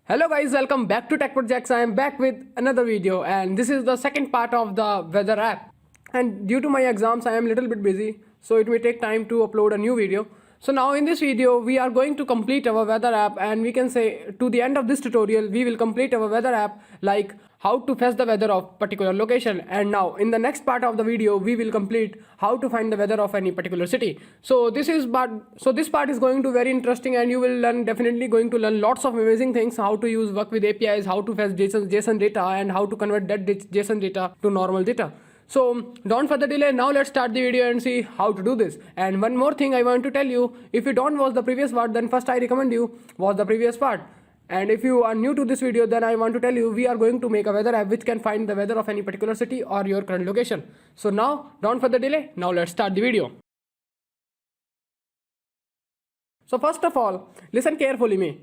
Hello guys, welcome back to Tech Projects. I am back with another video and this is the second part of the weather app. And due to my exams, I am a little bit busy, so it may take time to upload a new video. So now in this video, we are going to complete our weather app, and we can say to the end of this tutorial, we will complete our weather app like how to fetch the weather of particular location. And now in the next part of the video, we will complete how to find the weather of any particular city. So this part is going to very interesting, and you will learn, definitely going to learn lots of amazing things, how to use work with APIs, how to fetch JSON data, and how to convert that JSON data to normal data. So don't further delay, now let's start the video and see how to do this. And one more thing I want to tell you, if you don't watch the previous part, then first I recommend you watch the previous part. And if you are new to this video, then I want to tell you, we are going to make a weather app which can find the weather of any particular city or your current location. So now don't further delay, now let's start the video. So first of all, listen carefully me.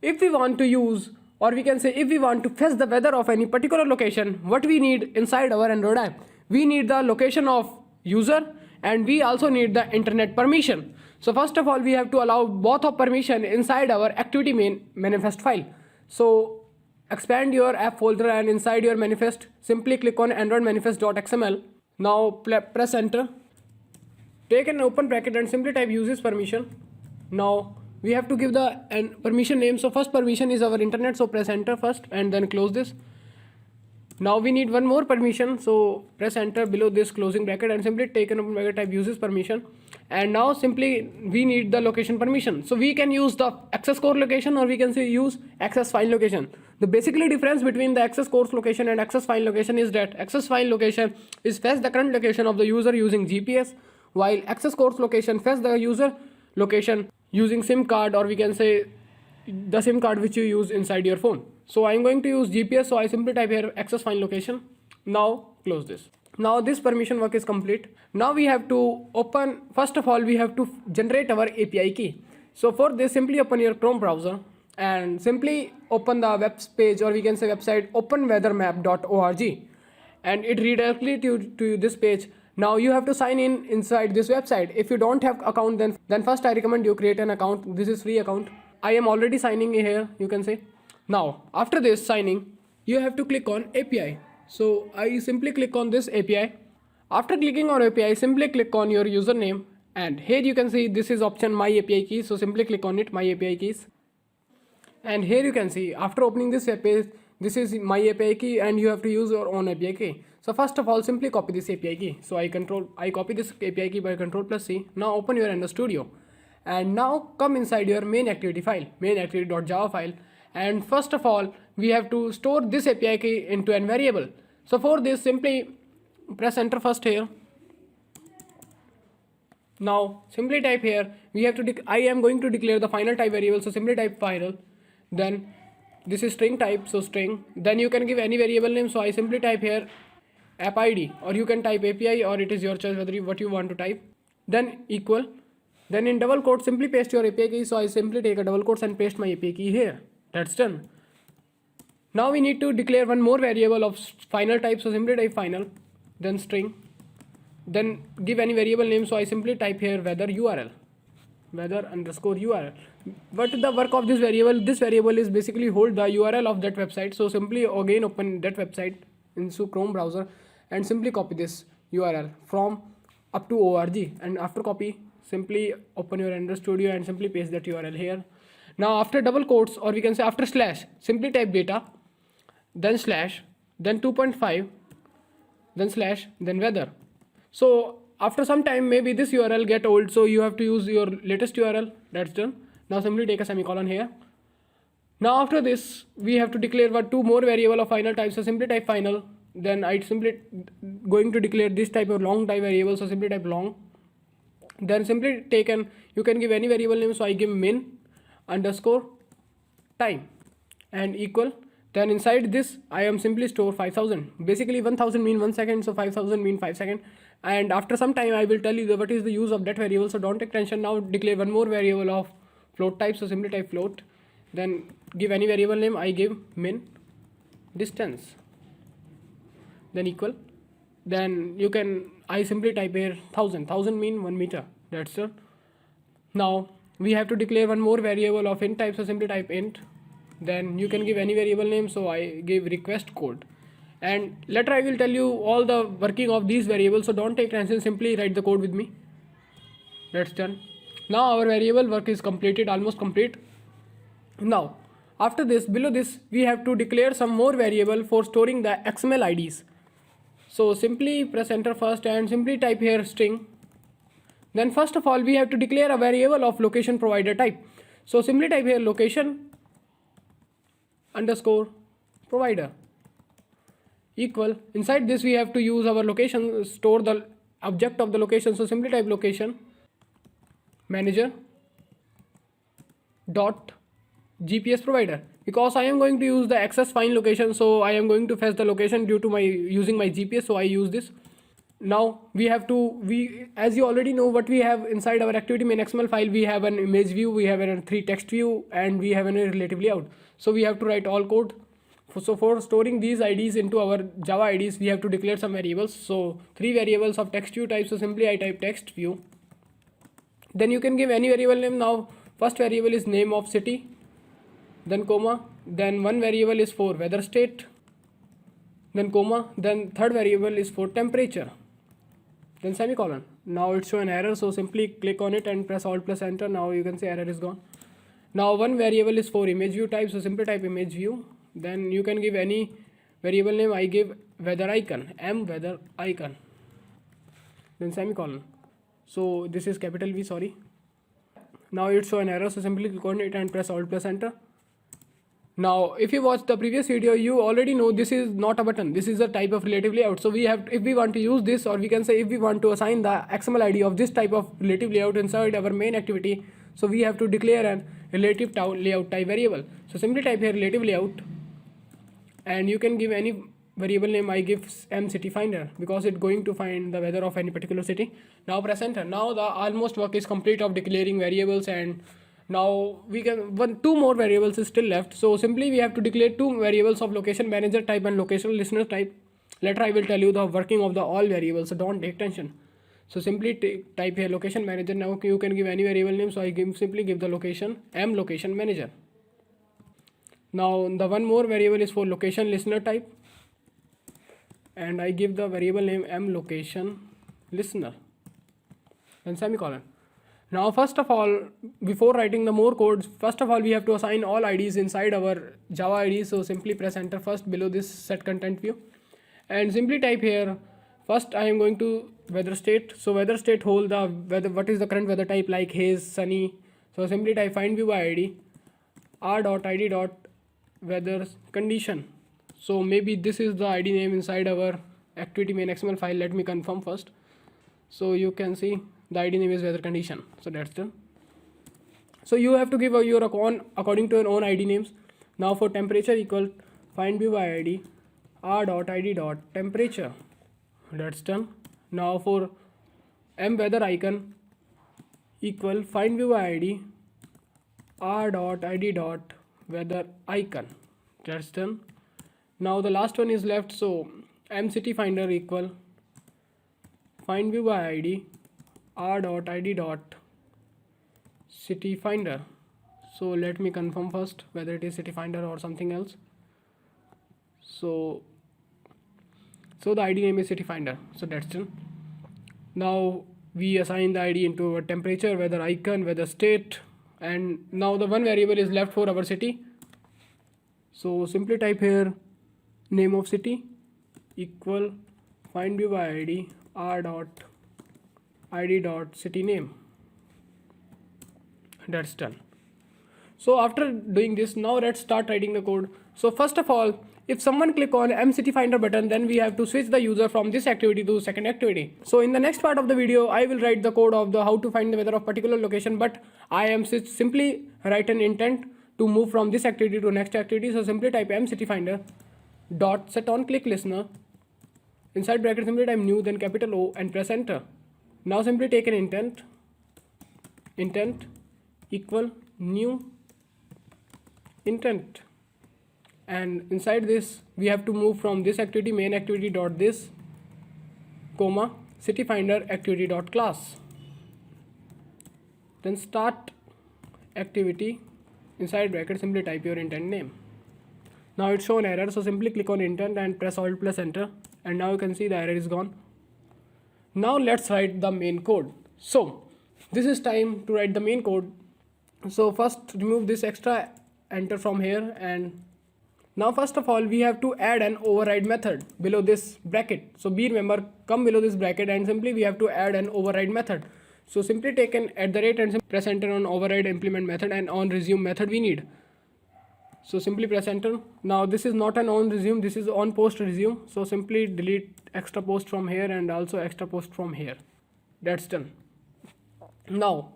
If we want to use, or we can say if we want to fetch the weather of any particular location, what we need inside our Android app? We need the location of user, and we also need the internet permission. So first of all, we have to allow both of permission inside our activity main manifest file. So expand your app folder, and inside your manifest, simply click on Android manifest.xml. Now press enter. Take an open bracket and simply type uses permission. Now we have to give the permission name. So first permission is our internet, so press enter first and then close this. Now we need one more permission, so press enter below this closing bracket and simply take an open bracket, type uses permission. And now simply we need the location permission. So we can use the access course location, or we can say use access file location. The basically difference between the access course location and access file location is that access file location is fetch the current location of the user using GPS, while access course location fetch the user location using SIM card, or we can say the SIM card which you use inside your phone. So I'm going to use GPS, so I simply type here access file location. Now close this. Now this permission work is complete. Now we have to open, first of all we have to generate our API key. So for this, simply open your Chrome browser and simply open the web page, or we can say website openweathermap.org, and it redirectly to this page. Now you have to sign in inside this website. If you don't have account, then first I recommend you create an account. This is free account. I am already signing here, you can say. Now after this signing, you have to click on API. So I simply click on this API. After clicking on API, simply click on your username, and here you can see this is option my API key. So simply click on it, my API keys. And here you can see after opening this web page, this is my API key, and you have to use your own API key. So first of all, simply copy this API key. So I copy this API key by Ctrl+C. Now open your Android Studio, and now come inside your main activity file, main activity.java file. And first of all, we have to store this API key into a variable. So for this, simply press enter first here. Now simply type here, we have to I am going to declare the final type variable, so simply type final. Then this is string type, so string. Then you can give any variable name, so I simply type here app ID, or you can type API, or it is your choice what you want to type. Then equal. Then in double quotes, simply paste your API key. So I simply take a double quotes and paste my API key here. That's done. Now we need to declare one more variable of final type. So simply type final, then string, then give any variable name. So I simply type here weather URL, weather underscore URL. What is the work of this variable? This variable is basically hold the URL of that website. So simply again open that website into Chrome browser and simply copy this URL from up to org, and after copy, simply open your Android Studio and simply paste that URL here. Now after double quotes, or we can say after slash, simply type data, then slash, then 2.5, then slash, then weather. So after some time, maybe this URL get old, so you have to use your latest URL. That's done. Now simply take a semicolon here. Now after this, we have to declare two more variable of final type. So simply type final. Then I simply going to declare this type of long type variable. So simply type long. Then simply you can give any variable name. So I give min underscore time and equal. Then inside this, I am simply store 5000. Basically 1000 mean 1 second, so 5000 mean 5 seconds. And after some time, I will tell you what is the use of that variable. So don't take tension. Now declare one more variable of float type. So simply type float. Then give any variable name. I give min distance. Then equal. Then I simply type here 1000 mean 1 meter. That's it. Now we have to declare one more variable of int type. So simply type int then you can give any variable name, so I give request code. And later I will tell you all the working of these variables, so don't take tension, simply write the code with me. That's done. Now our variable work is completed, almost complete. Now after this, below this we have to declare some more variable for storing the XML IDs. So simply press enter first and simply type here string. Then first of all we have to declare a variable of location provider type. So simply type here location underscore provider equal. Inside this we have to use our location, store the object of the location. So simply type location manager dot GPS provider. Because I am going to use the access find location, so I am going to fetch the location due to my using my GPS, so I use this. Now we have to, as you already know what we have inside our activity main XML file, we have an image view, we have a 3 text view, and we have a relative layout. So we have to write all code. So for storing these IDs into our Java IDs, we have to declare some variables. So 3 variables of text view type. So simply I type text view. Then you can give any variable name. Now first variable is name of city, then comma, then one variable is for weather state, then comma, then third variable is for temperature, then semicolon. Now it shows an error, so simply click on it and press alt plus enter. Now you can see error is gone. Now one variable is for image view type, so simply type image view. Then you can give any variable name. I give weather icon, m weather icon, then semicolon. So this is capital V, sorry. Now it shows an error, so simply click on it and press alt plus enter. Now if you watched the previous video, you already know this is not a button, this is a type of relative layout. So we have, if we want to use this, or we can say if we want to assign the XML ID of this type of relative layout inside our main activity, so we have to declare an relative layout type variable. So simply type here relative layout, and you can give any variable name. I give m city finder because it's going to find the weather of any particular city. Now press enter. Now the almost work is complete of declaring variables, and now we can, two more variables is still left. So simply we have to declare 2 variables of location manager type and location listener type. Later I will tell you the working of the all variables, so don't take tension. So simply type here location manager. Now you can give any variable name, so I simply give the location m location manager. Now the one more variable is for location listener type, and I give the variable name m location listener, then semicolon. Now first of all, before writing the more codes, first of all we have to assign all IDs inside our Java IDs. So simply press enter first below this set content view, and simply type here first I am going to weather state. So weather state hold the weather, what is the current weather type, like haze, sunny. So simply type find view by ID r.id. weather condition. So maybe this is the ID name inside our activity main XML file. Let me confirm first. So you can see the ID name is weather condition. So that's done. So you have to give your own according to your own ID names. Now for temperature equal find view by ID r.id. temperature. That's done. Now for m weather icon equal find view by ID r.id. weather icon. That's done. Now the last one is left, so m city finder equal find view by ID r.id. city finder. So let me confirm first whether it is city finder or something else. So the ID name is city finder. So that's done. Now we assign the ID into a temperature, weather icon, weather state, and now the one variable is left for our city. So simply type here name of city equal find view by ID r.id. city name. That's done. So after doing this, now let's start writing the code. So first of all, if someone click on m city finder button, then we have to switch the user from this activity to second activity. So in the next part of the video, I will write the code of the how to find the weather of particular location, but I am simply write an intent to move from this activity to next activity. So simply type m city finder dot set on click listener, inside bracket simply type new, then capital O, and press enter. Now simply take an intent equal new intent, and inside this we have to move from this activity main activity dot this comma city finder activity dot class, then start activity inside bracket simply type your intent name. Now it's shown error, so simply click on intent and press alt plus enter, and now you can see the error is gone. Now let's write the main code. So this is time to write the main code. So first remove this extra enter from here, and now first of all we have to add an override method below this bracket. So be remember, come below this bracket and simply we have to add an override method. So simply take an @ and press enter on override implement method, and on resume method we need. So simply press enter. Now this is not an on resume, this is on post resume. So simply delete extra post from here and also extra post from here. That's done. Now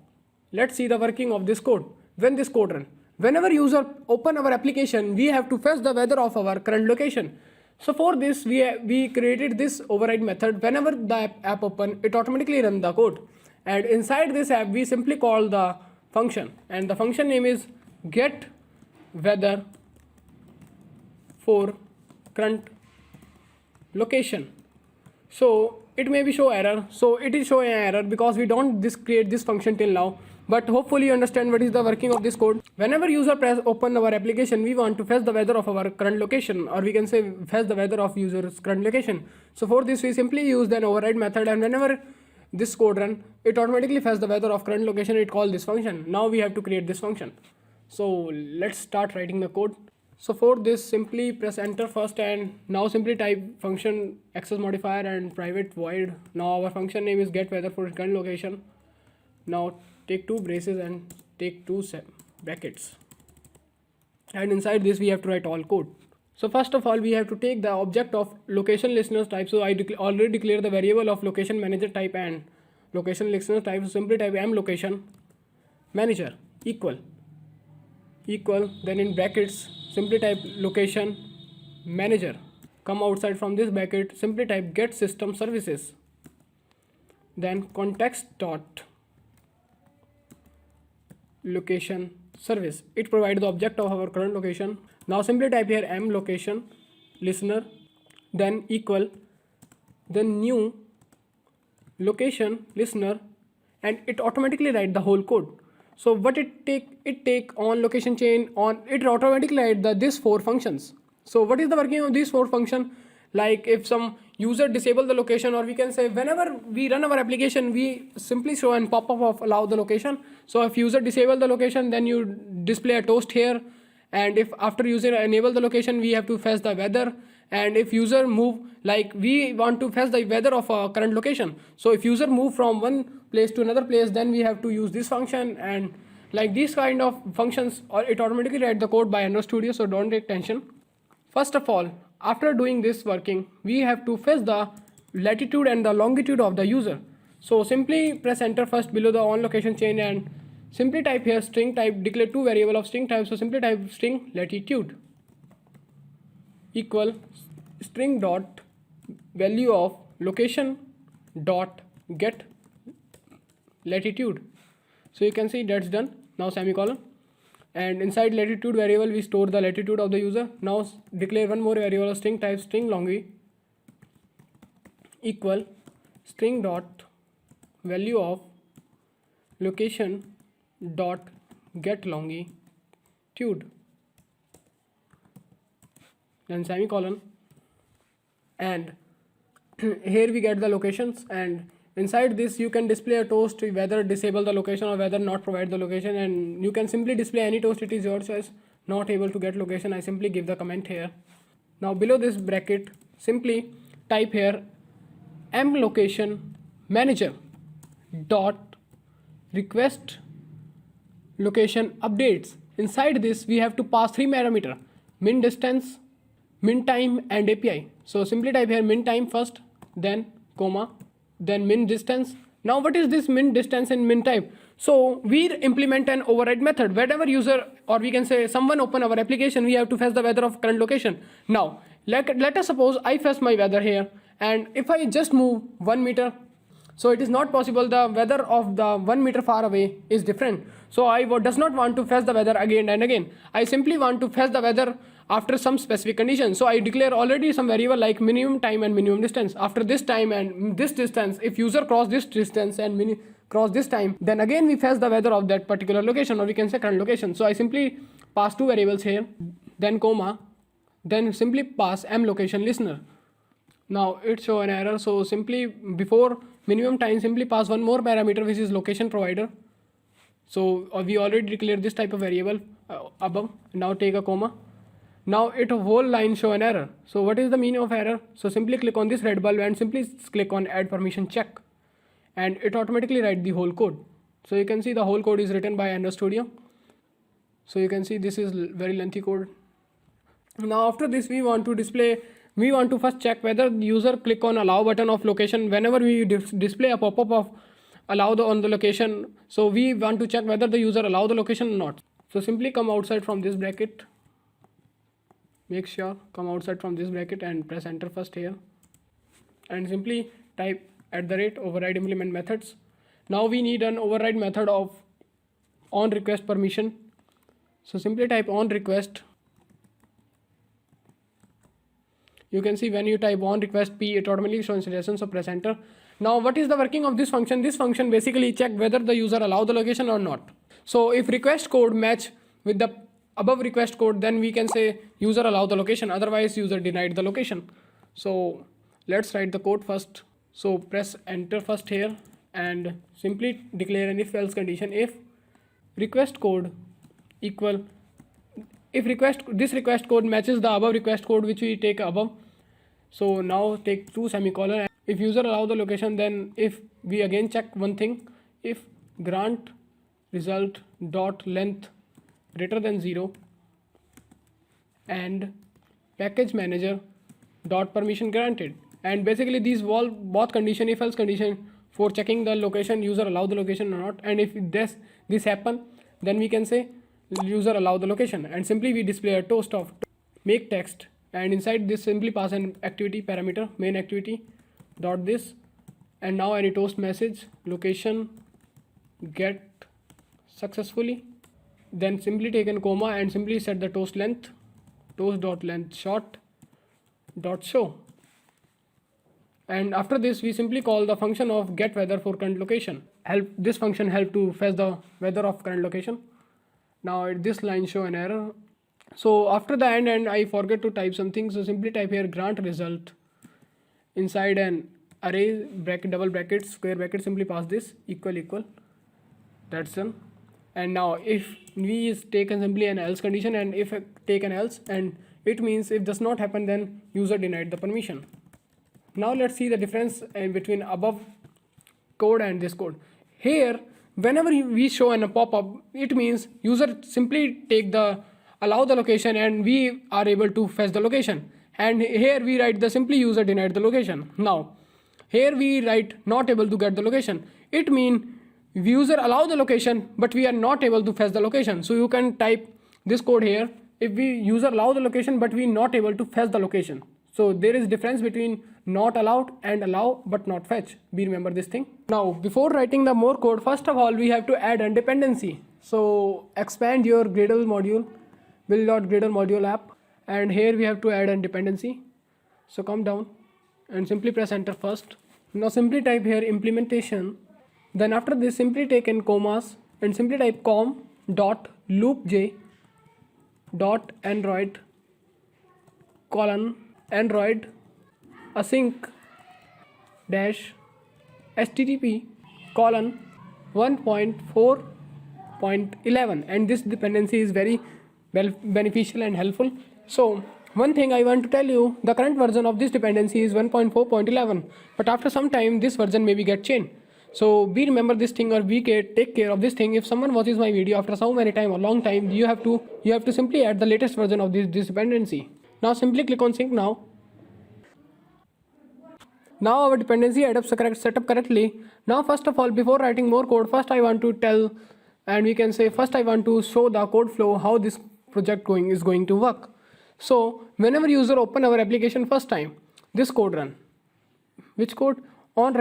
let's see the working of this code. When this code run, whenever user open our application, we have to fetch the weather of our current location. So for this we created this override method. Whenever the app open, it automatically run the code, and inside this app we simply call the function, and the function name is get weather for current location. So it may be show error, so it is showing error because we don't create this function till now, but hopefully you understand what is the working of this code. Whenever user press open our application, we want to fetch the weather of our current location, or we can say fetch the weather of user's current location. So for this we simply use an override method, and whenever this code run, it automatically fetch the weather of current location. It calls this function. Now we have to create this function. So let's start writing the code. So for this simply press enter first, and now simply type function access modifier and private void. Now our function name is get weather for current location. Now take two braces and take two brackets, and inside this we have to write all code. So first of all we have to take the object of location listeners type. So I already declare the variable of location manager type and location listener type. So simply type m location manager equal, then in brackets simply type location manager, come outside from this bracket, simply type get system services, then context dot location service. It provides the object of our current location. Now simply type here m location listener, then equal, then new location listener, and it automatically write the whole code. So what it take on location chain on, it automatically write this 4 functions. So what is the working of these 4 functions? Like if some user disable the location, or we can say whenever we run our application, we simply show and pop up of allow the location. So if user disable the location, then you display a toast here, and if after user enable the location, we have to fetch the weather. And if user move, like we want to fetch the weather of our current location, so if user move from one place to another place, then we have to use this function. And like these kind of functions, or it automatically write the code by Android Studio, so don't take tension. First of all, after doing this working, we have to fetch the latitude and the longitude of the user. So simply press enter first below the on location chain, and simply type here string type, declare 2 variable of string type. So simply type string latitude equal string dot value of location dot get latitude. So you can see that's done. Now semicolon, and inside latitude variable we store the latitude of the user. Now declare one more variable of string type string longi equal string dot value of location dot get longitude, then semicolon, and here we get the locations, and inside this you can display a toast whether disable the location or whether not provide the location, and you can simply display any toast, it is your choice. Not able to get location, I simply give the comment here. Now below this bracket simply type here m location manager dot request location updates. Inside this we have to pass 3 parameter: min distance, min time, and API. So simply type here min time first, then comma, then min distance. Now what is this min distance and min time? So we implement an override method. Whenever user, or we can say someone open our application, we have to fetch the weather of current location. Now let us suppose I fetch my weather here, and if I just move 1 meter, so it is not possible, the weather of the 1 meter far away is different. So I does not want to fetch the weather again and again. I simply want to fetch the weather after some specific condition. So I declare already some variable like minimum time and minimum distance. After this time and this distance, if user cross this distance and cross this time, then again we fetch the weather of that particular location, or we can say current location. So I simply pass two variables here, then comma, then simply pass m location listener. Now it show an error, so simply before minimum time simply pass one more parameter, which is location provider. So we already declared this type of variable above. Now take a comma. Now it whole line show an error. So what is the meaning of error? So simply click on this red bulb and simply click on add permission check, and it automatically write the whole code. So you can see the whole code is written by Android Studio. So you can see this is very lengthy code. Now after this we want to first check whether the user click on allow button of location. Whenever we display a pop-up of allow on the location, so we want to check whether the user allow the location or not. So simply come outside from this bracket, make sure come outside from this bracket and press enter first here, and simply type @override implement methods. Now we need an override method of on request permission. So simply type on request. You can see when you type on request p, it automatically shows installation, so press enter. Now what is the working of this function? This function basically check whether the user allow the location or not. So if request code match with the above request code, then we can say user allow the location, otherwise user denied the location. So let's write the code first. So press enter first here and simply declare an if else condition. If request code equal, if this request code matches the above request code which we take above, so now take two semicolon. If user allow the location, then if we again check one thing, if grant result dot length greater than 0 and package manager dot permission granted, and basically these both condition, if else condition for checking the location, user allow the location or not. And if this happen, then we can say user allow the location, and simply we display a toast of make text, and inside this simply pass an activity parameter main activity dot this, and now any toast message location get successfully, then simply take a comma and simply set the toast length, toast dot length short dot show. And after this we simply call the function of get weather for current location. This function help to fetch the weather of current location. Now this line show an error. So after the and I forget to type something, so simply type here grant result inside an array bracket double bracket square bracket, simply pass this equal, that's done. And now if we take simply an else condition, and if take an else, and it means if does not happen, then user denied the permission. Now let's see the difference between above code and this code. Here whenever we show a pop-up, it means user simply take the allow the location and we are able to fetch the location. And here we write the simply user denied the location. Now here we write not able to get the location. It means user allow the location but we are not able to fetch the location. So you can type this code here. If we user allow the location but we not able to fetch the location. So there is difference between not allowed and allow but not fetch. Be remember this thing. Now before writing the more code, first of all we have to add a dependency. So expand your Gradle module, build.gradle module app, and here we have to add a dependency. So come down and simply press enter first. Now simply type here implementation. Then after this simply take in commas and simply type com dot loopj dot android colon android async dash http colon 1.4.11, and this dependency is very beneficial and helpful. So one thing I want to tell you, the current version of this dependency is 1.4.11, but after some time this version maybe get changed. So be remember this thing, or take care of this thing. If someone watches my video after so many time or long time, you have to simply add the latest version of this dependency. Now simply click on sync now. Now our dependency set up correctly. Now first of all, before writing more code, first I want to tell, and we can say first I want to show the code flow, how this project is going to work. So whenever user open our application first time, this code run. Which code? On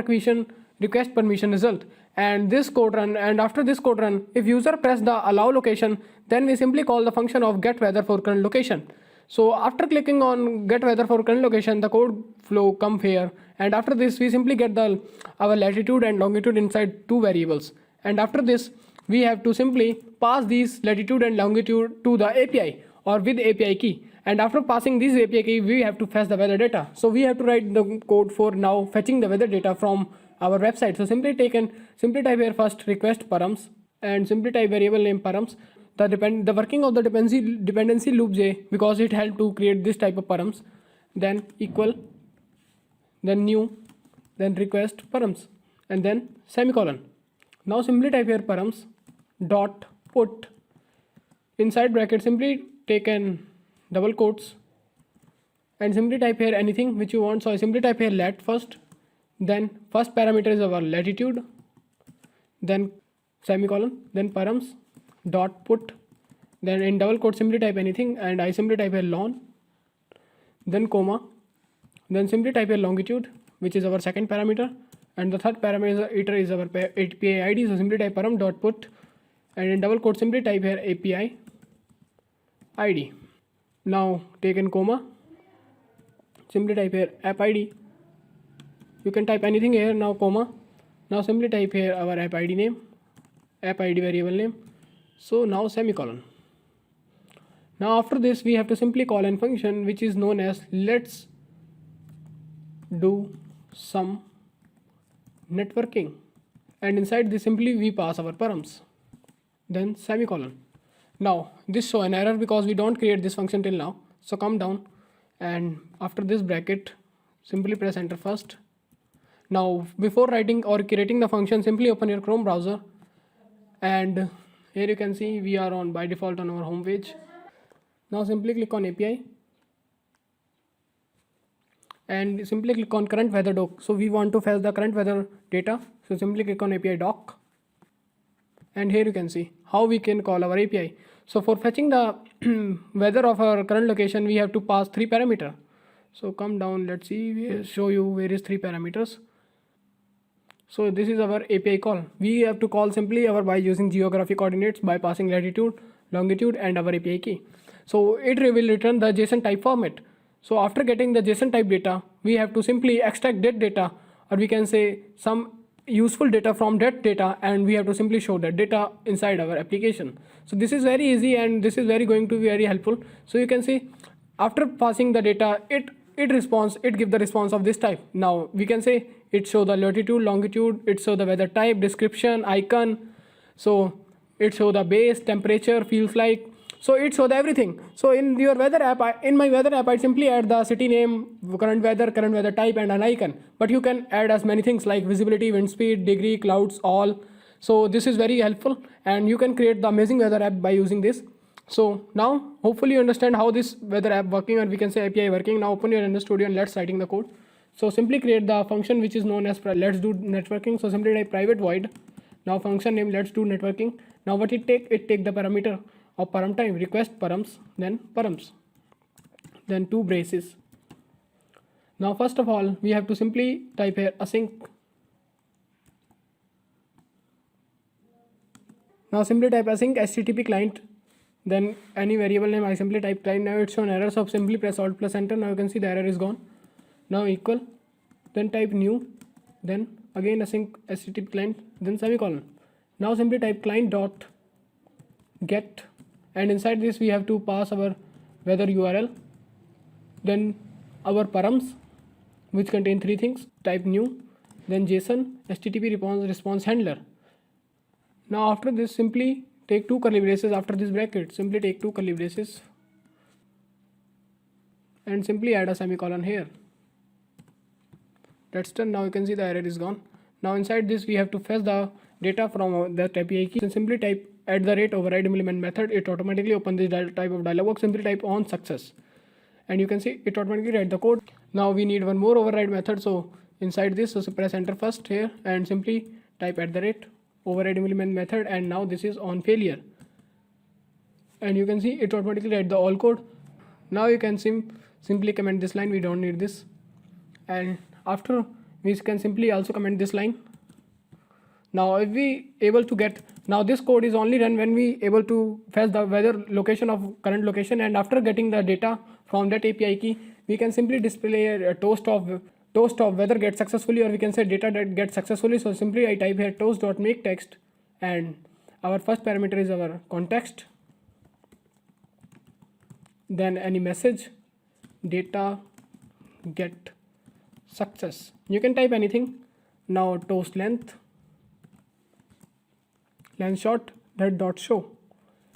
request permission result, and this code run, and after this code run, if user press the allow location, then we simply call the function of get weather for current location. So after clicking on get weather for current location, the code flow come here, and after this we simply get the our latitude and longitude inside two variables. And after this we have to simply pass these latitude and longitude to the API or with API key. And after passing this API key, we have to fetch the weather data. So we have to write the code for now fetching the weather data from our website. So simply type here first request params and simply type variable name params. The working of the dependency loop j, because it helped to create this type of params, then equal, then new, then request params, and then semicolon. Now simply type here params dot put inside bracket, simply take an double quotes and simply type here anything which you want. So I simply type here lat first, then first parameter is our latitude, then semicolon, then params dot put, then in double quote simply type anything, and I simply type here lon, then comma, then simply type here longitude, which is our second parameter, and the third parameter is our API ID. So simply type param dot put, and in double quote simply type here API ID. Now take in comma, simply type here app ID. You can type anything here. Now comma, now simply type here our app ID name, app ID variable name. So now semicolon. Now after this we have to simply call a function which is known as let's do some networking, and inside this simply we pass our params, then semicolon. Now this show an error because we don't create this function till now. So come down, and after this bracket simply press enter first. Now before writing or creating the function, simply open your Chrome browser, and here you can see we are on by default on our home page. Now simply click on API and simply click on current weather doc. So we want to fetch the current weather data, so simply click on API doc, and here you can see how we can call our API. So for fetching the weather of our current location, we have to pass three parameters. So come down, let's see, we show you various three parameters. So this is our API call. We have to call simply by using geographic coordinates by passing latitude, longitude, and our API key. So it will return the JSON type format. So after getting the JSON type data, we have to simply extract that data, or we can say some useful data from that data, and we have to simply show that data inside our application. So this is very easy, and this is going to be very helpful. So you can see after passing the data, it give the response of this type. Now we can say it show the latitude, longitude, it show the weather type, description, icon, so it show the base, temperature, feels like, so it show the everything. So in your weather app, in my weather app, I simply add the city name, current weather type, and an icon. But you can add as many things like visibility, wind speed, degree, clouds, all. So this is very helpful, and you can create the amazing weather app by using this. So now hopefully you understand how this weather app working, or we can say API working. Now open your Render Studio and let's writing the code. So simply create the function which is known as let's do networking. So simply type private void. Now function name let's do networking. Now what it take the parameter of param time, request params, then params, then two braces. Now first of all we have to simply type here async. Now simply type async HTTP client, then any variable name. I simply type client. Now it's shown error, so simply press alt plus enter. Now you can see the error is gone. Now equal, then type new, then again async HTTP client, then semicolon. Now simply type client dot get, and inside this we have to pass our weather URL, then our params which contain three things, type new, then JSON HTTP response handler. Now after this simply take two curly braces after this bracket, simply take two curly braces and simply add a semicolon here. That's done. Now you can see the error is gone. Now inside this we have to fetch the data from the API key, and simply type @override implement method. It automatically opens this type of dialog box. Simply type on success, and you can see it automatically write the code. Now we need one more override method. So inside this, so press enter first here and simply type @override implement method, and now this is on failure, and you can see it automatically write the all code. Now you can simply comment this line, we don't need this, and after we can simply also comment this line. Now if we able to get, now this code is only run when we able to fetch the weather location of current location, and after getting the data from that API key, we can simply display a toast of whether get successfully, or we can say data that get successfully. So simply I type here toast.makeText, and our first parameter is our context, then any message, data get success. You can type anything. Now toast length short that dot show.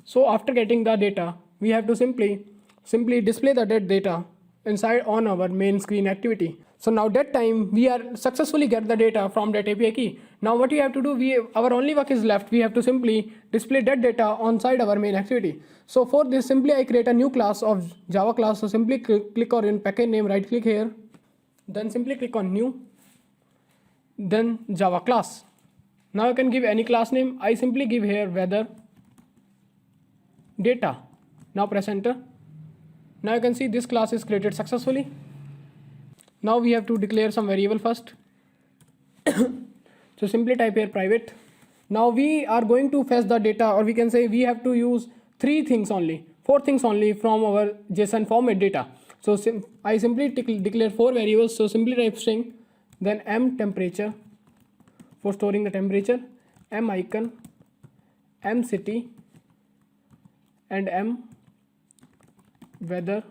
So after getting the data, we have to simply display the that data inside on our main screen activity. So now that time we are successfully get the data from that API key. Now what we have to do, our only work is left. We have to simply display that data on side our main activity. So for this, simply I create a new class of Java class. So simply click on in package name, right click here, then simply click on new, then Java class. Now you can give any class name. I simply give here weather data. Now press enter. Now you can see this class is created successfully. Now we have to declare some variable first. So simply type here private. Now we are going to fetch the data, or we can say we have to use 4 things only from our JSON format data. So I simply declare 4 variables. So simply type string, then m temperature for storing the temperature, m icon, m city, and m weather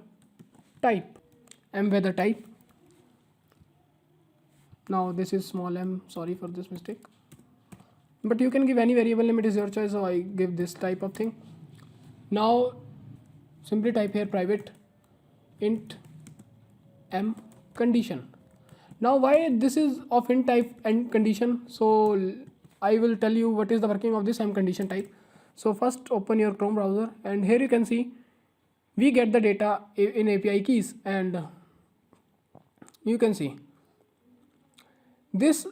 type. Now this is small m, sorry for this mistake, but you can give any variable name, it is your choice. So I give this type of thing. Now simply type here private int m condition. Now why this is of int type and condition, so I will tell you what is the working of this m condition type. So first open your Chrome browser, and here you can see we get the data in API keys, and you can see this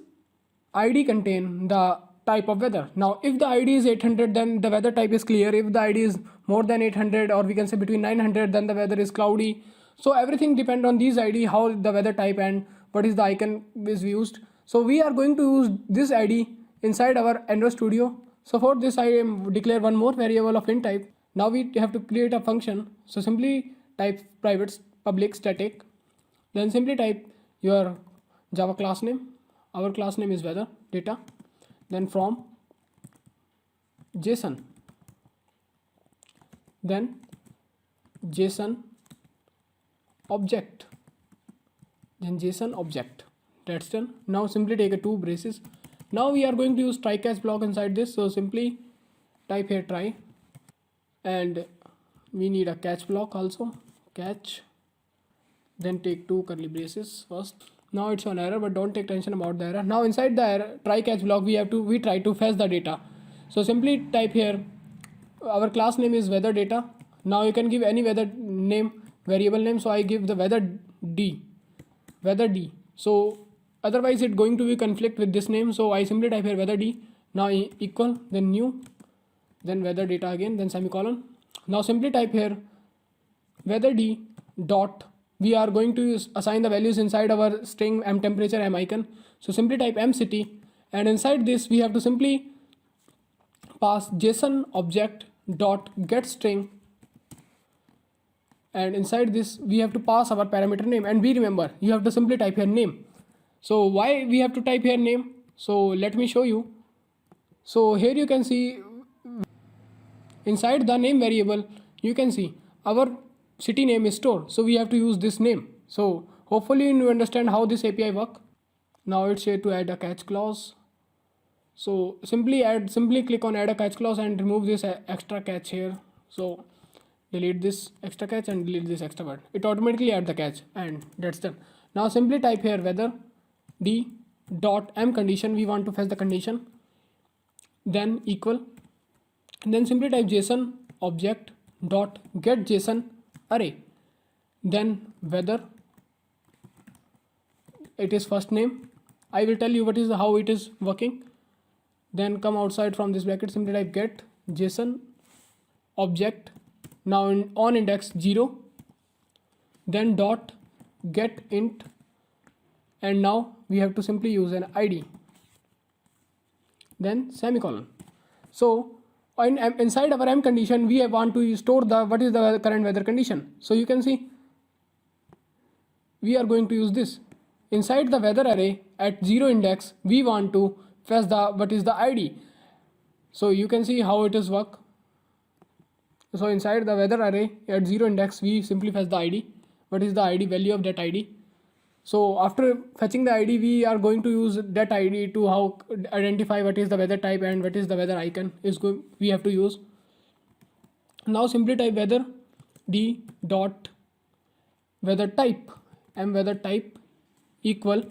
ID contain the type of weather. Now if the ID is 800, then the weather type is clear. If the ID is more than 800, or we can say between 900, then the weather is cloudy. So everything depends on these ID, how the weather type and what is the icon is used. So we are going to use this ID inside our Android Studio. So for this I declare one more variable of int type. Now we have to create a function. So simply type private public static, then simply type your Java class name. Our class name is weather data, then from JSON, then JSON object, then JSON object. That's done. Now simply take a 2 braces. Now we are going to use try catch block inside this. So simply type here try, and we need a catch block also, catch, then take 2 curly braces first. Now it's on error, but don't take tension about the error. Now inside the error try catch block, we try to fetch the data. So simply type here our class name is weather data. Now you can give any weather name, variable name. So I give the weather d. So otherwise it going to be conflict with this name. So I simply type here weather d. Now equal, then new, then weather data again, then semicolon. Now simply type here weather d dot, we are going to assign the values inside our string m temperature, m icon. So simply type m city, and inside this we have to simply pass JSON object dot get string, and inside this we have to pass our parameter name. And we remember you have to simply type here name. So why we have to type here name? So let me show you. So here you can see inside the name variable, you can see our city name is stored. So we have to use this name. So hopefully you understand how this API work. Now it's here to add a catch clause. So simply click on add a catch clause and remove this extra catch here. So delete this extra catch and delete this extra word. It automatically add the catch, and that's done. Now simply type here weather d dot m condition. We want to fetch the condition, then equal, and then simply type JSON object dot get JSON array, then weather, it is first name. I will tell you how it is working. Then come outside from this bracket, simply type get JSON object, now on index 0, then dot get int, and now we have to simply use an ID, then semicolon. So inside our m condition we want to store what is the current weather condition. So you can see we are going to use this. Inside the weather array at 0 index, we want to fetch the what is the ID. So you can see how it is work. So inside the weather array at 0 index, we simply fetch the ID. What is the ID value of that ID? So after fetching the ID, we are going to use that ID to how identify what is the weather type and what is the weather icon we have to use. Now simply type weather d dot weather type weather type equal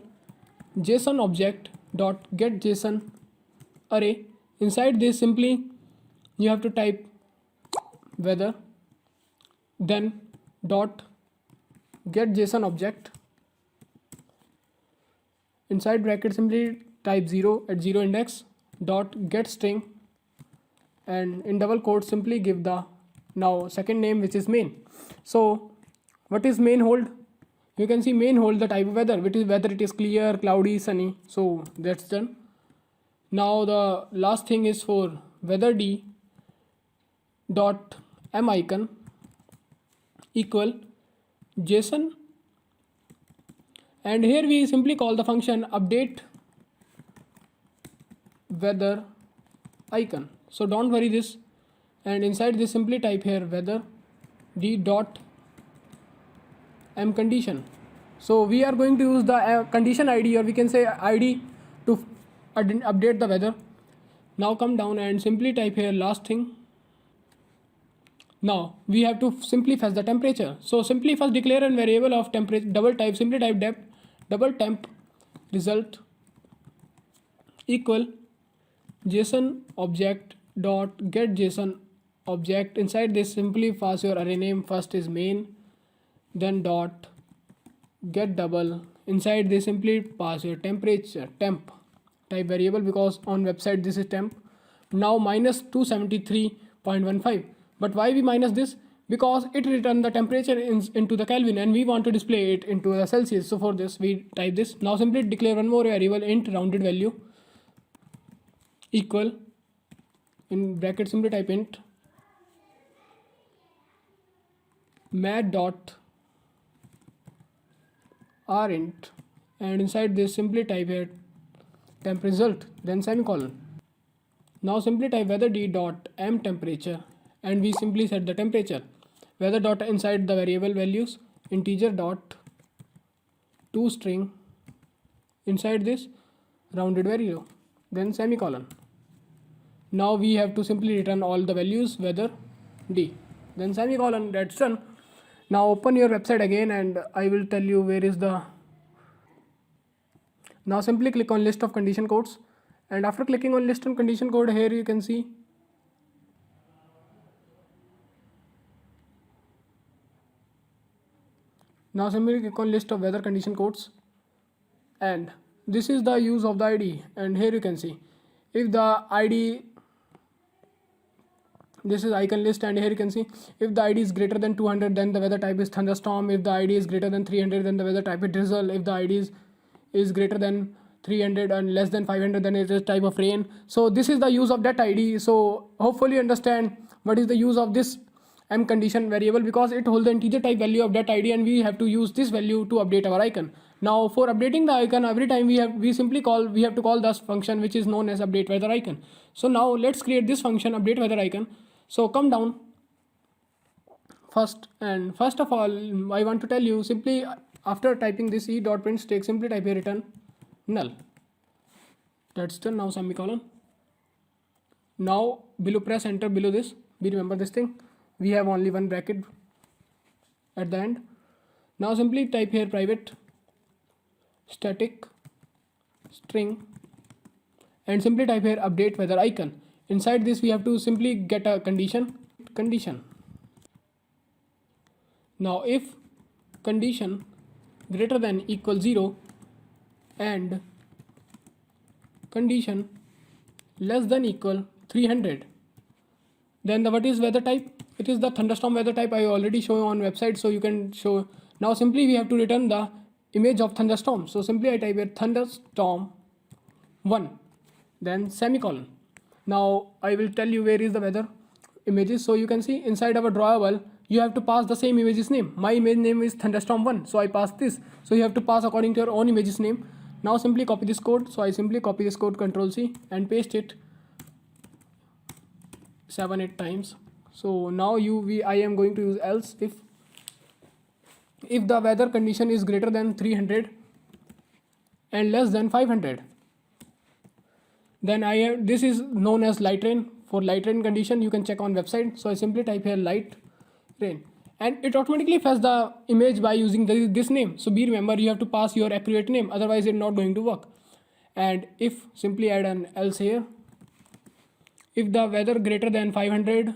JSON object dot get JSON array. Inside this simply you have to type weather, then dot get JSON object. Inside bracket simply type 0 at 0 index dot get string, and in double quotes simply give the now second name, which is main. So what is main hold? You can see main hold the type of weather, which is whether it is clear, cloudy, sunny. So that's done. Now the last thing is for weather d dot m icon equal JSON, and here we simply call the function update weather icon. So don't worry this, and inside this simply type here weather d dot m condition. So we are going to use the condition ID, or we can say ID, to update the weather. Now come down and simply type here last thing. Now we have to simply fetch the temperature. So simply first declare a variable of temperature, double type, simply type depth double temp result equal JSON object dot get JSON object. Inside this simply pass your array name. First is main, then dot get double. Inside this simply pass your temperature temp type variable, because on website this is temp. Now minus 273.15. But why we minus this? Because it return the temperature into the Kelvin, and we want to display it into the Celsius. So for this we type this. Now simply declare one more variable int rounded value equal, in bracket simply type int mat dot rint, and inside this simply type here temp result, then semicolon. Now simply type weather d dot m temperature, and we simply set the temperature. Weather dot inside the variable values integer dot to string, inside this rounded value, then semicolon. Now we have to simply return all the values weather d, then semicolon. That's done. Now open your website again, and I will tell you where is the. Now simply click on list of condition codes, and after clicking on list and condition code, here you can see now simply click on list of weather condition codes, and this is the use of the ID. And here you can see if the ID, this is icon list, and here you can see if the ID is greater than 200, then the weather type is thunderstorm. If the ID is greater than 300, then the weather type is drizzle. If the ID is greater than 300 and less than 500, then it is type of rain. So this is the use of that ID. So hopefully you understand what is the use of this m condition variable, because it holds the integer type value of that ID, and we have to use this value to update our icon. Now for updating the icon, every time we have to call this function, which is known as update weather icon. So now let's create this function update weather icon. So come down first, and first of all I want to tell you, simply after typing this e.print stake, simply type here return null. That's done. Now semicolon. Now below press enter below this. We remember this thing. We have only one bracket at the end. Now simply type here private static string, and simply type here update weather icon. Inside this we have to simply get a condition. Now if condition greater than equal 0 and condition less than equal 300, then the what is weather type? It is the thunderstorm weather type. I already show on website, so you can show. Now simply we have to return the image of thunderstorm. So simply I type here thunderstorm 1, then semicolon. Now I will tell you where is the weather images. So you can see inside our drawable you have to pass the same image's name. My image name is thunderstorm1, so I pass this. So you have to pass according to your own image's name. Now simply copy this code. So I simply copy this code, Control C, and paste it 7-8 times. So now I am going to use else if the weather condition is greater than 300 and less than 500. Then this is known as light rain. For light rain condition, you can check on website. So I simply type here light rain, and it automatically fetches the image by using this name. So remember, you have to pass your accurate name, otherwise it's not going to work. And if simply add an else here, if the weather greater than 500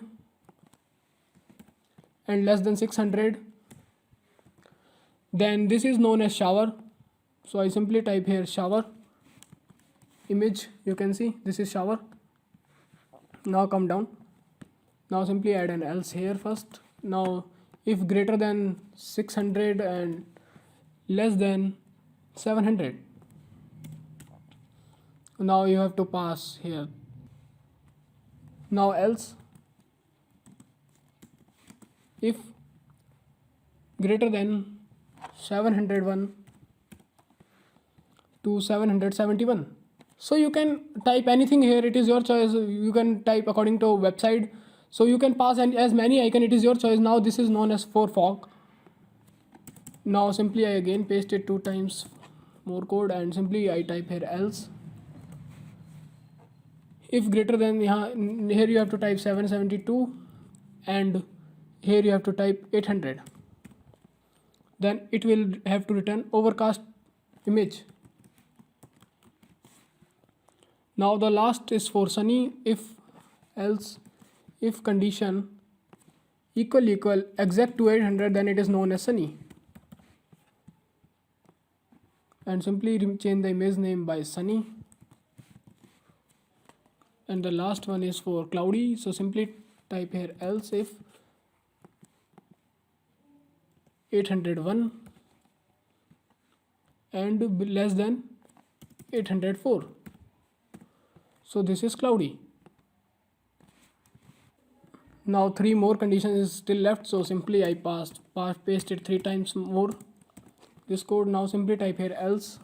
and less than 600, then this is known as shower. So I simply type here shower image. You can see this is shower. Now come down. Now simply add an else here first. Now if greater than 600 and less than 700, now you have to pass here. Now else, if greater than 701 to 771. So you can type anything here, it is your choice. You can type according to website. So you can pass as many icon, it is your choice. Now this is known as for fog. Now simply I again paste it 2 times more code, and simply I type here else. If greater than, here you have to type 772, and here you have to type 800. Then it will have to return overcast image. Now the last is for sunny. If condition equal exact to 800, then it is known as sunny. And simply change the image name by sunny. And the last one is for cloudy. So simply type here else if 801 and less than 804. So this is cloudy. Now 3 more conditions is still left. So simply I paste it 3 times more this code. Now simply type here else.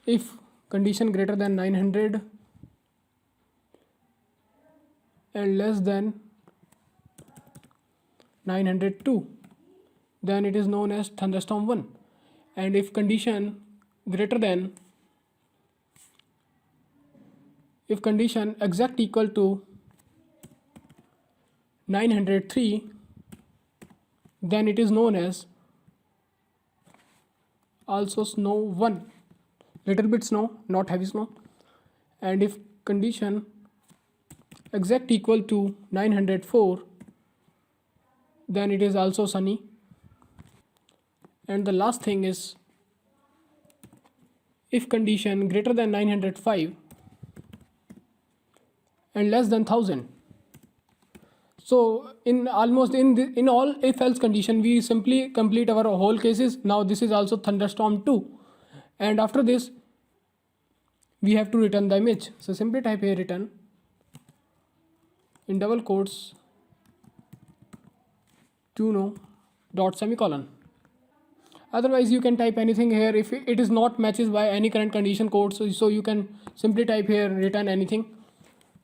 If condition greater than 900 and less than 902, then it is known as thunderstorm 1. And if condition exact equal to 903, then it is known as also snow 1, little bit snow, not heavy snow. And if condition exact equal to 904, then it is also sunny. And the last thing is if condition greater than 905 and less than 1000. So in all if else condition, we simply complete our whole cases. Now this is also thunderstorm 2, and after this we have to return the image. So simply type here return in double quotes dot semicolon. Otherwise you can type anything here if it is not matches by any current condition code. So you can simply type here return anything.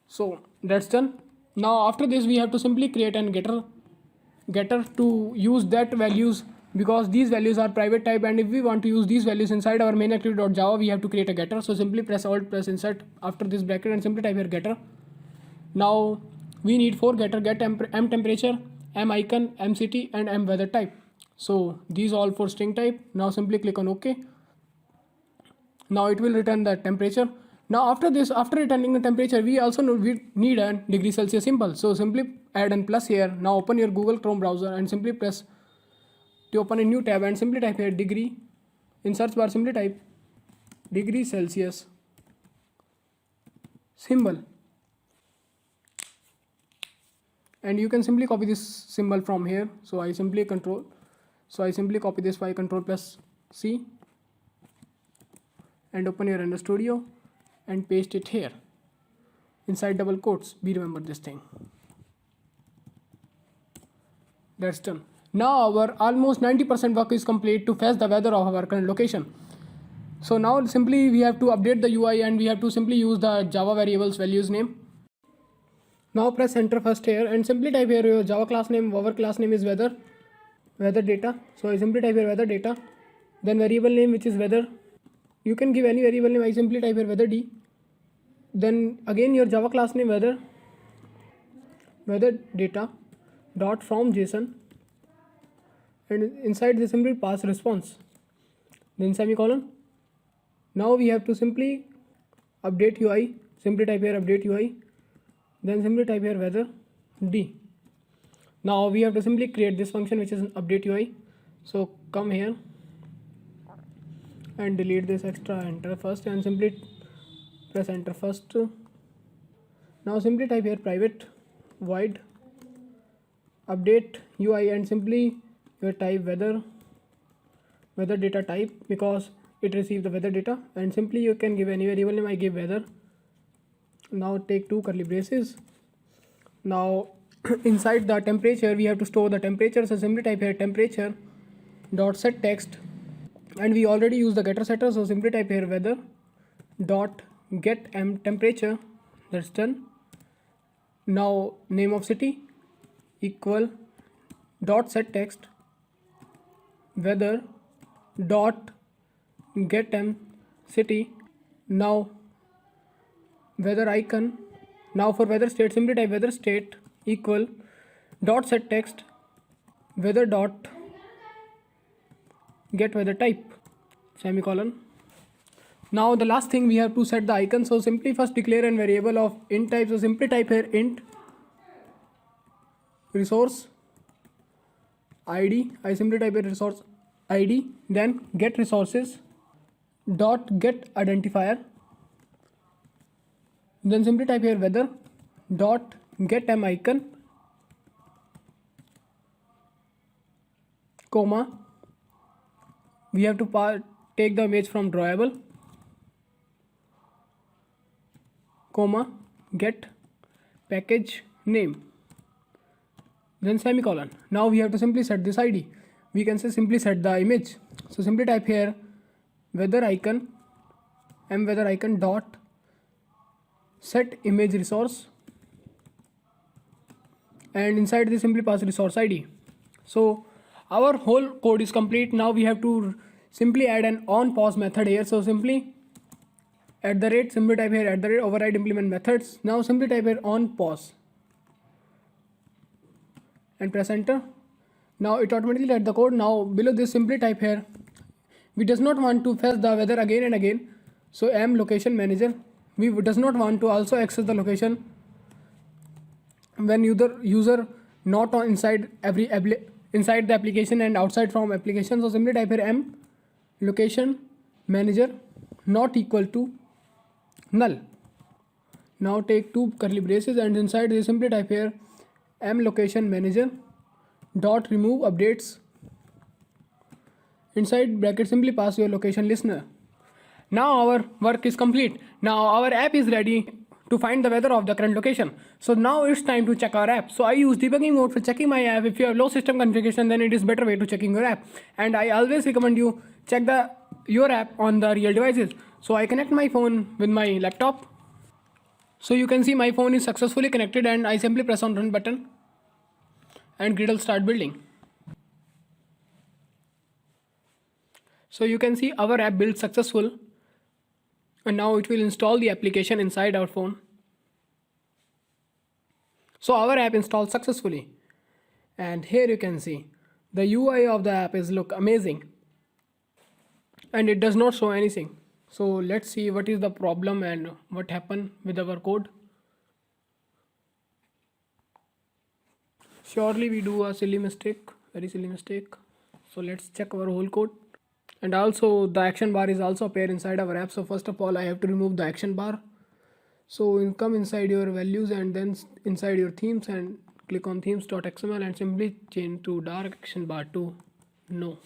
So that's done. Now after this we have to simply create an getter to use that values, because these values are private type, and if we want to use these values inside our main activity.java, we have to create a getter. So simply press alt press insert after this bracket and simply type here getter. Now we need 4 getter: get m temperature, m icon, m city, and m weather type. So these all for string type. Now simply click on OK. Now it will return the temperature. Now after returning the temperature, we also need a degree Celsius symbol. So simply add an plus here. Now open your Google Chrome browser and simply press to open a new tab and simply type here degree. In search bar simply type degree Celsius symbol. And you can simply copy this symbol from here. So I simply copy this by Control plus C and open your Render Studio and paste it here inside double quotes. Remember this thing. That's done. Now our almost 90% work is complete to fetch the weather of our current location. So now simply we have to update the UI and we have to simply use the Java variables values name. Now press enter first here and simply type here your Java class name. Our class name is weather data. So I simply type here weather data. Then variable name which is weather. You can give any variable name. I simply type here weather D. Then again your Java class name weather data dot from JSON, and inside this simply pass response, then semicolon. Now we have to simply update UI. Simply type here update UI, then simply type here weather D. Now we have to simply create this function which is update UI. So come here and delete this extra enter first and simply press enter first. Now simply type here private void update UI and simply your type weather data type because it receives the weather data, and simply you can give any variable name. I give weather. Now take two curly braces. Now inside the temperature we have to store the temperature, so simply type here temperature dot set text, and we already use the getter setter, so simply type here weather dot get m temperature. That's done. Now name of city equal dot set text weather dot get m city. Now weather icon. Now for weather state simply type weather state equal dot set text weather dot get weather type semicolon. Now the last thing we have to set the icon, so simply first declare a variable of int type, so simply type here int resource id. I simply type here resource id, then get resources dot get identifier, then simply type here weather dot get m icon comma, we have to take the image from drawable comma get package name, then semicolon. Now we have to simply set this id. We can say simply set the image, so simply type here weather icon m weather icon dot set image resource, and inside this simply pass resource id. So our whole code is complete. Now we have to simply add an on pause method here, so simply at the rate simply type here at the rate override implement methods. Now simply type here on pause and press enter. Now it automatically write the code. Now below this simply type here we does not want to fetch the weather again and again, so m location manager. We does not want to also access the location when user not on inside inside the application and outside from application, so simply type here m location manager not equal to null. Now take two curly braces and inside this simply type here m location manager dot remove updates, inside bracket simply pass your location listener. Now our work is complete. Now our app is ready to find the weather of the current location. So now it's time to check our app. So I use debugging mode for checking my app. If you have low system configuration, then it is better way to checking your app, and I always recommend you check your app on the real devices. So I connect my phone with my laptop. So you can see my phone is successfully connected, and I simply press on run button and Gradle start building. So you can see our app built successful, and now it will install the application inside our phone. So our app installed successfully, and here you can see the UI of the app is look amazing, and it does not show anything. So let's see what is the problem and what happened with our code. Surely we do a silly mistake, very silly mistake. So let's check our whole code. And also the action bar is also appear inside our app. So first of all I have to remove the action bar. So come inside your values and then inside your themes and click on themes.xml and simply change to dark action bar to no.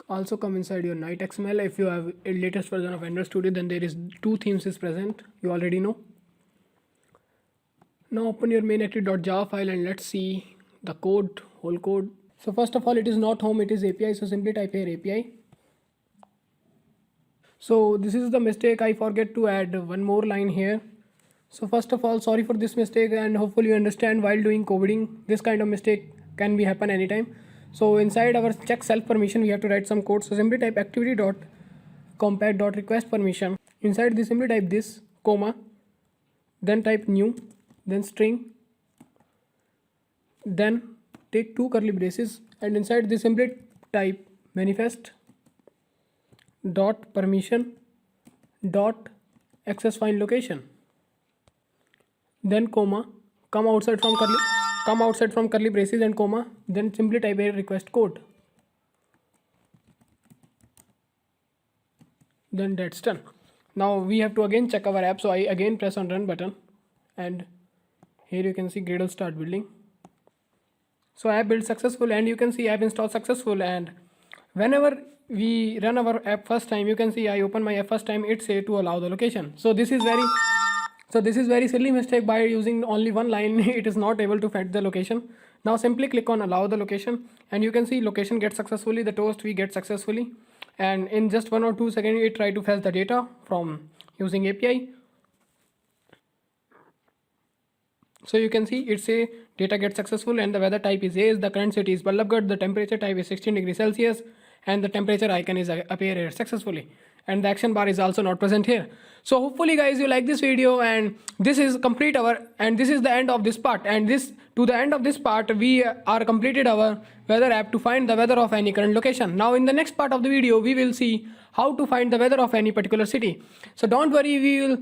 Also come inside your night XML. If you have a latest version of Android Studio, then there is two themes is present, you already know. Now open your main active.java file and let's see the code, whole code. So first of all, it is not home, it is API. So simply type here API. So this is the mistake. I forget to add one more line here. So first of all, sorry for this mistake, and hopefully you understand while doing coding, this kind of mistake can be happen anytime. So inside our check self permission, we have to write some code. So simply type activity.compat.request permission. Inside this, simply type this, comma, then type new, then string, then take two curly braces, and inside this simply type manifest dot permission dot access file location, then comma, come outside from curly braces and comma, then simply type a request code. Then that's done. Now we have to again check our app. So I again press on run button, and here you can see Gradle start building. So app built successful, and you can see app install successful. And whenever we run our app first time, you can see I open my app first time, it say to allow the location. So this is very silly mistake. By using only one line it is not able to fetch the location. Now simply click on allow the location, and you can see location gets successfully, the toast we get successfully, and in just 1 or 2 seconds it try to fetch the data from using API. So you can see it say data gets successful, and the weather type is A, the current city is Ballabgarh, the temperature type is 16 degrees Celsius, and the temperature icon is appear here successfully, and the action bar is also not present here. So hopefully guys you like this video, and this is complete and this is the end of this part, and to the end of this part we are completed our weather app to find the weather of any current location. Now in the next part of the video we will see how to find the weather of any particular city. So don't worry,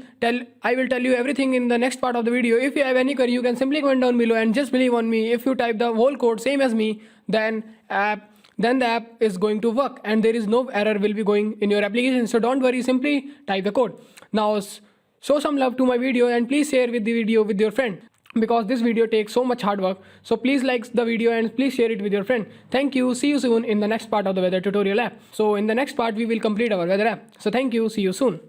I will tell you everything in the next part of the video. If you have any query, you can simply comment down below, and just believe on me, if you type the whole code same as me, then the app is going to work, and there is no error will be going in your application. So don't worry, simply type the code. Now show some love to my video, and please share the video with your friend, because this video takes so much hard work. So please like the video and please share it with your friend. Thank you. See you soon in the next part of the weather tutorial app. So in the next part we will complete our weather app. So thank you. See you soon.